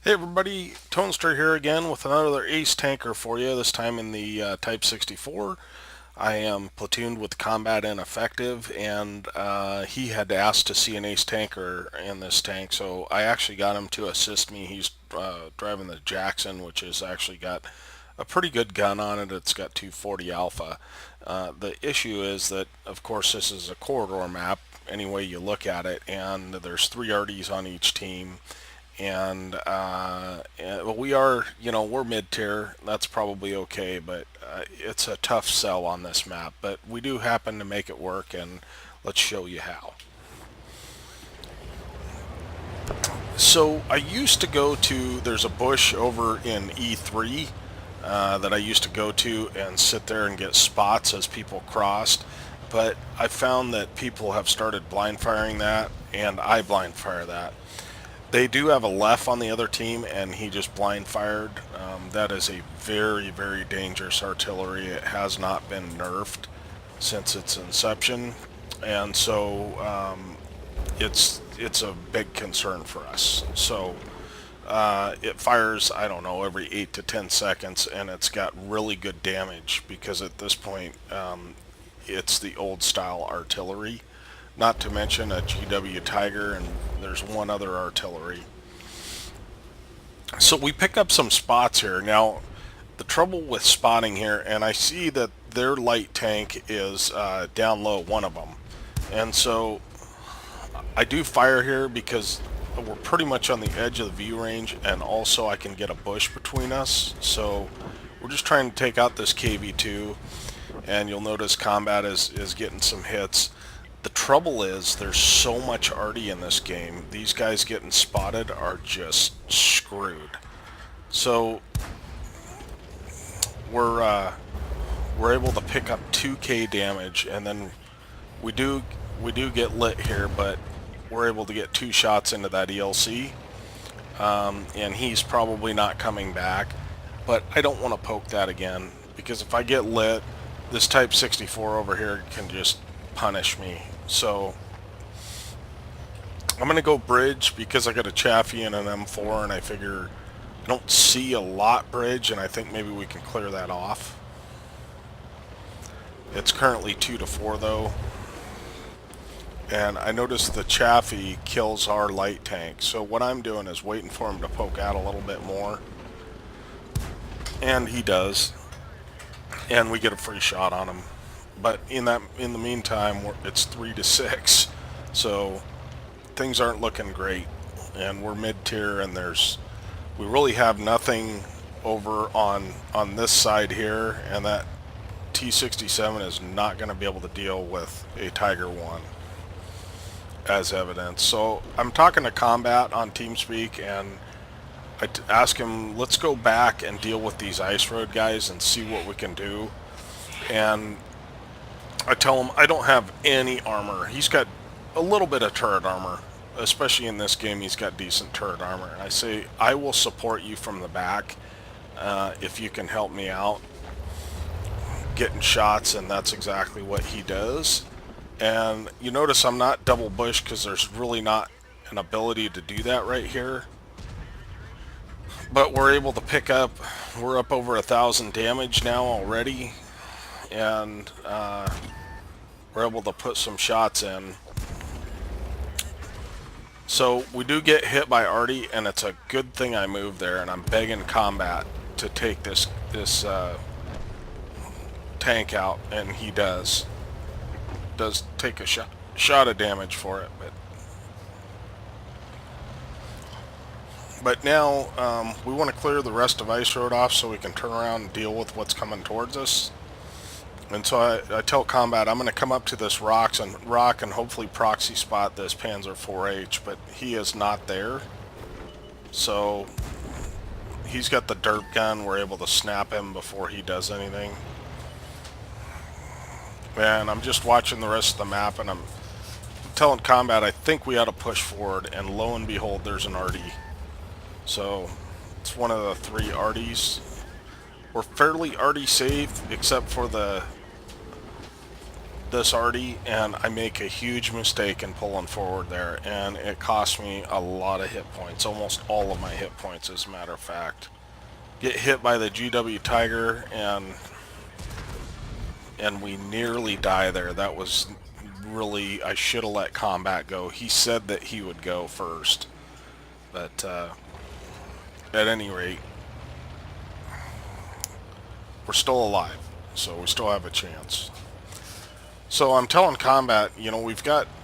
Hey everybody, Tonester here again with another ace tanker for you, this time in the Type 64. I am platooned with Combatineffective, and he had asked to see an ace tanker in this tank, so I actually got him to assist me. He's driving the Jackson, which has actually got a pretty good gun on it. It's got 240 alpha. The issue is that, of course, this is a corridor map, any way you look at it, and there's 3 RDs on each team. Well, we are, we're mid-tier. That's probably okay, but it's a tough sell on this map. But we do happen to make it work, and let's show you how. So I used to go to, there's a bush over in E3 that I used to go to and sit there and get spots as people crossed. But I found that people have started blind firing that, and I blind fire that. They do have a left on the other team, and he just blind fired. That is a very, very dangerous artillery. It has not been nerfed since its inception, and so it's a big concern for us. So it fires, I don't know, every 8 to 10 seconds, and it's got really good damage because at this point it's the old style artillery. Not to mention a GW Tiger, and there's one other artillery. So we pick up some spots here. Now, the trouble with spotting here, and I see that their light tank is down low, one of them. And so I do fire here because we're pretty much on the edge of the view range, and also I can get a bush between us. So we're just trying to take out this KV2, and you'll notice combat is getting some hits. The trouble is there's so much arty in this game. These guys getting spotted are just screwed. So we're able to pick up 2k damage, and then we do get lit here, but we're able to get 2 shots into that ELC, and he's probably not coming back. But I don't want to poke that again, because if I get lit, this Type 64 over here can just punish me. So I'm gonna go bridge because I got a Chaffee and an M4, and I figure I don't see a lot bridge, and I think maybe we can clear that off. It's currently 2 to 4 though, and I noticed the Chaffee kills our light tank, so what I'm doing is waiting for him to poke out a little bit more, and he does, and we get a free shot on him. But in the meantime, it's 3 to 6, so things aren't looking great, and we're mid-tier, and we really have nothing over on this side here, and that T67 is not going to be able to deal with a Tiger 1 as evidence. So I'm talking to Combat on TeamSpeak, and I ask him, let's go back and deal with these ice road guys and see what we can do. And I tell him I don't have any armor. He's got a little bit of turret armor, especially in this game. He's got decent turret armor, and I say I will support you from the back if you can help me out getting shots, and that's exactly what he does. And you notice I'm not double bush because there's really not an ability to do that right here, but we're able to pick up, we're up over 1,000 damage now already, and we're able to put some shots in. So we do get hit by Artie, and it's a good thing I moved there, and I'm begging Combat to take this tank out, and he does take a shot of damage for it, but now we want to clear the rest of Ice Road off so we can turn around and deal with what's coming towards us. And so I tell Combat I'm going to come up to this rock and hopefully proxy spot this Panzer 4H, but he is not there. So he's got the derp gun. We're able to snap him before he does anything. And I'm just watching the rest of the map, and I'm telling Combat I think we ought to push forward, and lo and behold, there's an RD. So it's one of the 3 RDs. We're fairly RD safe, except for the this arty, and I make a huge mistake in pulling forward there, and it cost me a lot of hit points, almost all of my hit points, as a matter of fact. Get hit by the GW Tiger, and we nearly die there. That was really, I should have let combat go. He said that he would go first, but at any rate, we're still alive, so we still have a chance. So I'm telling combat, you know,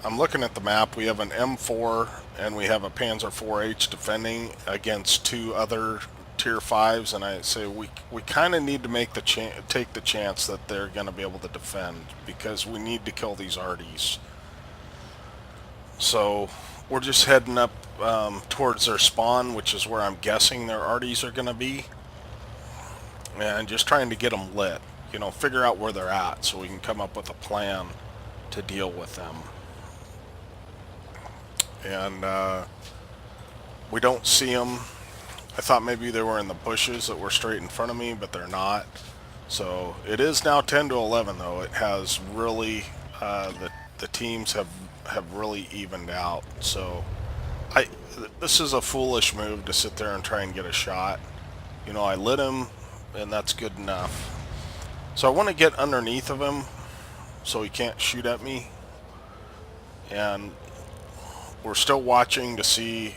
I'm looking at the map, we have an M4 and we have a Panzer 4H defending against two other tier 5s, and I say we kind of need to take the chance that they're going to be able to defend, because we need to kill these arties. So we're just heading up towards their spawn, which is where I'm guessing their arties are going to be, and just trying to get them lit. You know, figure out where they're at so we can come up with a plan to deal with them. And we don't see them. I thought maybe they were in the bushes that were straight in front of me, but they're not. So it is now 10 to 11, though. It has really, the teams have really evened out. So this is a foolish move to sit there and try and get a shot. You know, I lit him, and that's good enough. So I want to get underneath of him so he can't shoot at me. And we're still watching to see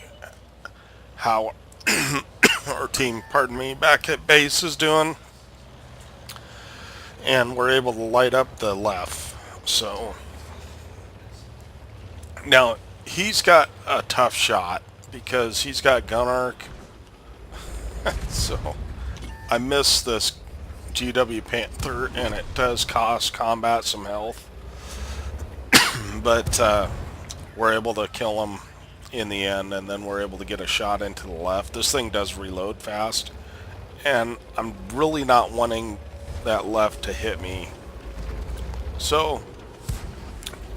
how our team, pardon me, back at base is doing. And we're able to light up the left. So now he's got a tough shot because he's got gun arc. So I missed this GW Panther, and it does cost combat some health, but we're able to kill him in the end, and then we're able to get a shot into the left. This thing does reload fast, and I'm really not wanting that left to hit me. So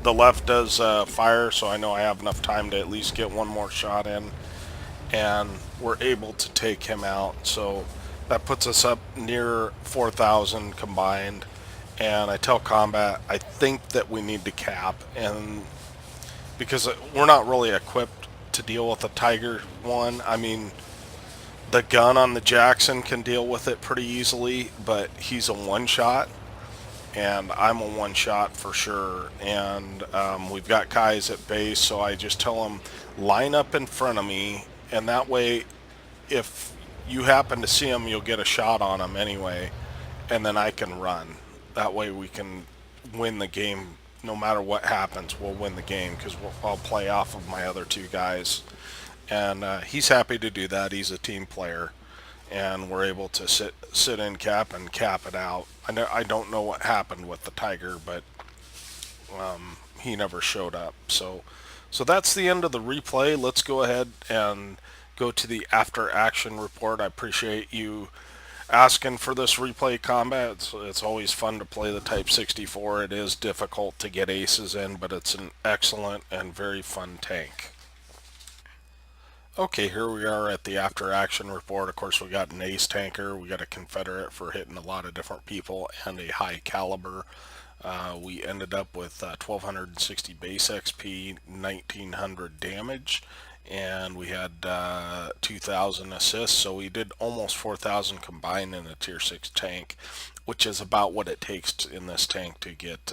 the left does fire, so I know I have enough time to at least get one more shot in, and we're able to take him out. So that puts us up near 4,000 combined, and I tell combat I think that we need to cap, and because we're not really equipped to deal with a Tiger one. I mean, the gun on the Jackson can deal with it pretty easily, but he's a one-shot, and I'm a one-shot for sure. And we've got guys at base, so I just tell them, line up in front of me, and that way, if you happen to see him, you'll get a shot on him anyway, and then I can run. That way we can win the game. No matter what happens, we'll win the game, because I'll play off of my other two guys. And he's happy to do that. He's a team player, and we're able to sit in cap and cap it out. I don't know what happened with the Tiger, but he never showed up. So that's the end of the replay. Let's go ahead and go to the after action report. I appreciate you asking for this replay combat. It's always fun to play the Type 64. It is difficult to get aces in, but it's an excellent and very fun tank. Okay, here we are at the after action report. Of course, we got an ace tanker, we got a Confederate for hitting a lot of different people, and a high caliber. We ended up with 1260 base XP, 1900 damage, and we had 2000 assists, so we did almost 4000 combined in a tier 6 tank, which is about what it takes in this tank to get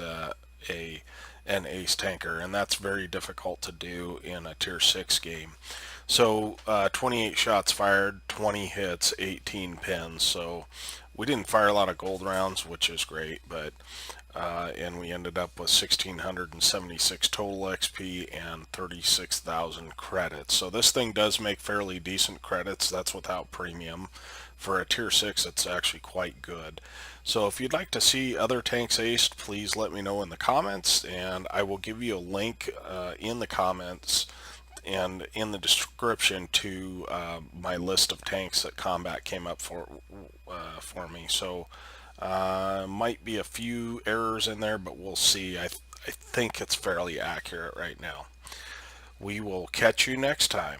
an ace tanker, and that's very difficult to do in a tier 6 game. So 28 shots fired, 20 hits, 18 pins, so we didn't fire a lot of gold rounds, which is great, but and we ended up with 1676 total XP and 36,000 credits. So this thing does make fairly decent credits. That's without premium. For a tier 6, it's actually quite good. So if you'd like to see other tanks aced, please let me know in the comments, and I will give you a link in the comments and in the description to my list of tanks that Combat came up for me. So might be a few errors in there, but we'll see. I think it's fairly accurate right now. We will catch you next time.